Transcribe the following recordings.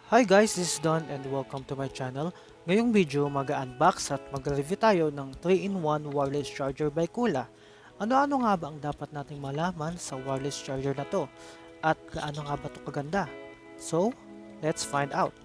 Hi guys, this is Don and welcome to my channel. Ngayong video, mag-unbox at mag-review tayo ng 3-in-1 wireless charger by Kuulaa. Ano-ano nga ba ang dapat nating malaman sa wireless charger na to? At gaano nga ba ito kaganda? So, let's find out.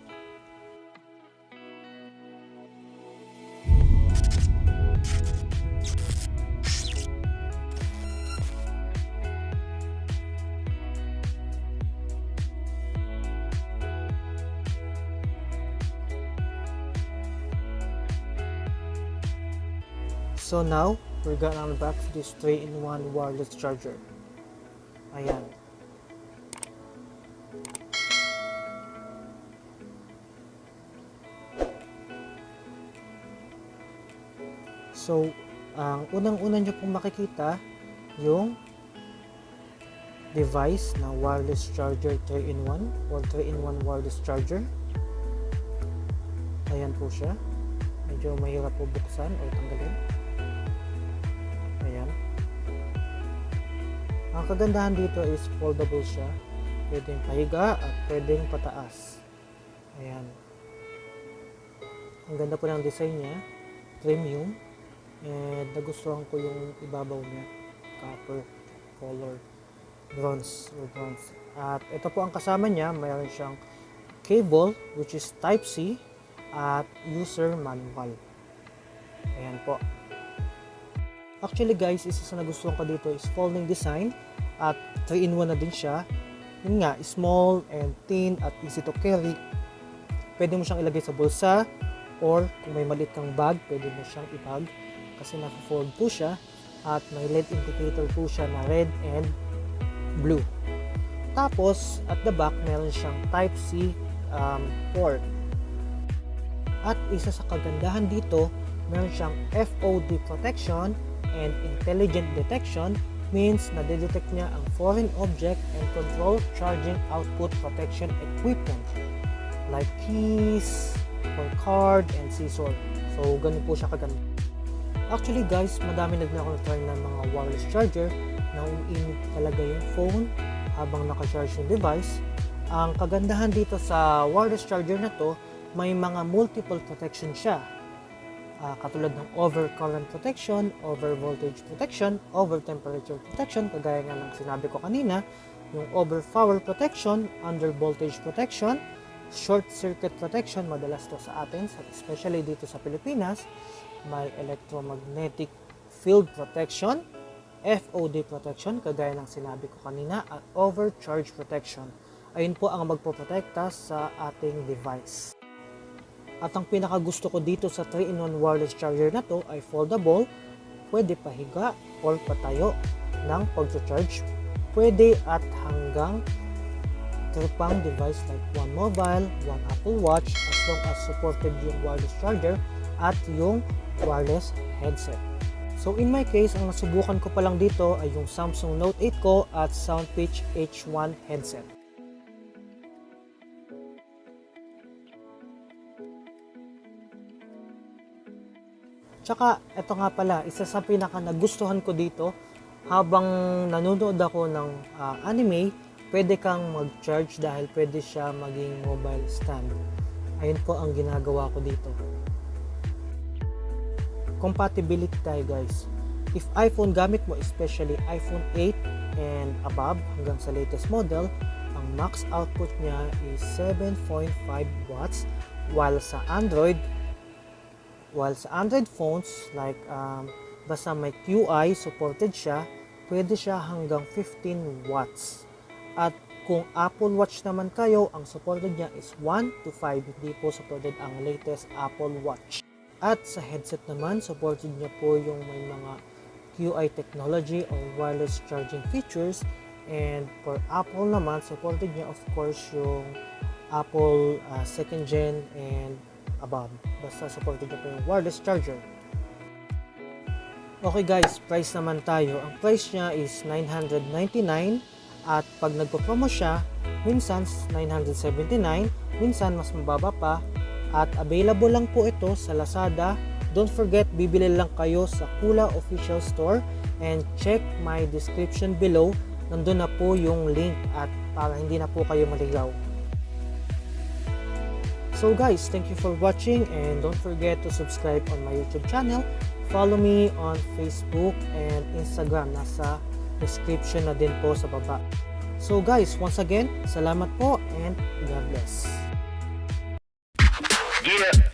So now, we're gonna unbox this 3-in-1 wireless charger. Ayan. So, ang unang-una nyo pong makikita, yung device na wireless charger 3-in-1 or 3-in-1 wireless charger. Ayan po siya. Medyo mahirap po buksan o tanggalin. Ayan. Ang kagandahan dito is foldable siya. Pwedeng pahiga at pwedeng pataas. Ayan. Ang ganda po ng design niya. Premium. And nagustuhan ko yung ibabaw niya. Copper color. Bronze or bronze. At ito po ang kasama niya. Mayroon siyang cable which is Type-C at user manual. Ayan po. Actually guys, isa sa nagustuhan ko dito is folding design at 3-in-1 na din siya. Yun nga, small and thin at easy to carry. Pwede mo siyang ilagay sa bulsa or kung may maliit kang bag, pwede mo siyang i-bag kasi naka-fold po siya at may LED indicator po siya na red and blue. Tapos, at the back, meron siyang Type-C port. At isa sa kagandahan dito, meron siyang FOD protection and intelligent detection, means na-detect niya ang foreign object and control charging output protection equipment like keys, or card, and scissor. So, ganun po siya kaganda. Actually guys, madami na din ako na-try ng mga wireless charger na umiinit talaga yung phone habang naka-charge yung device. Ang kagandahan dito sa wireless charger na to, may mga multiple protection siya. Katulad ng over current protection, over voltage protection, over temperature protection, kagaya nga ng sinabi ko kanina, yung over power protection, under voltage protection, short circuit protection, madalas to sa atin, especially dito sa Pilipinas, may electromagnetic field protection, FOD protection, kagaya ng sinabi ko kanina, at overcharge protection. Ayun po ang magpoprotekta sa ating device. At ang pinakagusto ko dito sa 3-in-1 wireless charger na to ay foldable, pwede pahiga or patayo ng pag-charge, pwede at hanggang pang device like one mobile, one Apple Watch, as long as supported yung wireless charger at yung wireless headset. So in my case, ang nasubukan ko pa lang dito ay yung Samsung Note 8 ko at Soundpeach H1 headset. Tsaka, ito nga pala, isa sa pinaka nagustuhan ko dito, habang nanonood ako ng anime, pwede kang mag-charge dahil pwede siya maging mobile stand. Ayun po ang ginagawa ko dito. Compatibility tayo guys. If iPhone gamit mo, especially iPhone 8 and above hanggang sa latest model, ang max output niya is 7.5 watts, while sa Android phones like basta may QI supported siya, pwede siya hanggang 15 watts. At kung Apple Watch naman kayo, ang supported niya is 1 to 5, hindi po supported ang latest Apple Watch. At sa headset naman, supported niya po yung may mga QI technology or wireless charging features. And for Apple naman, supported niya of course yung Apple 2nd gen and above. Basta supported niya po yung wireless charger. Okay guys, price naman tayo. Ang price niya is $999 at pag nagpo-promo siya, minsan $979, minsan mas mababa pa. At available lang po ito sa Lazada. Don't forget, bibili lang kayo sa Kuulaa official store and check my description below. Nandun na po yung link at para hindi na po kayo maligaw. So guys, thank you for watching and don't forget to subscribe on my YouTube channel. Follow me on Facebook and Instagram. Nasa description na din po sa baba. So guys, once again, salamat po and God bless. Yeah.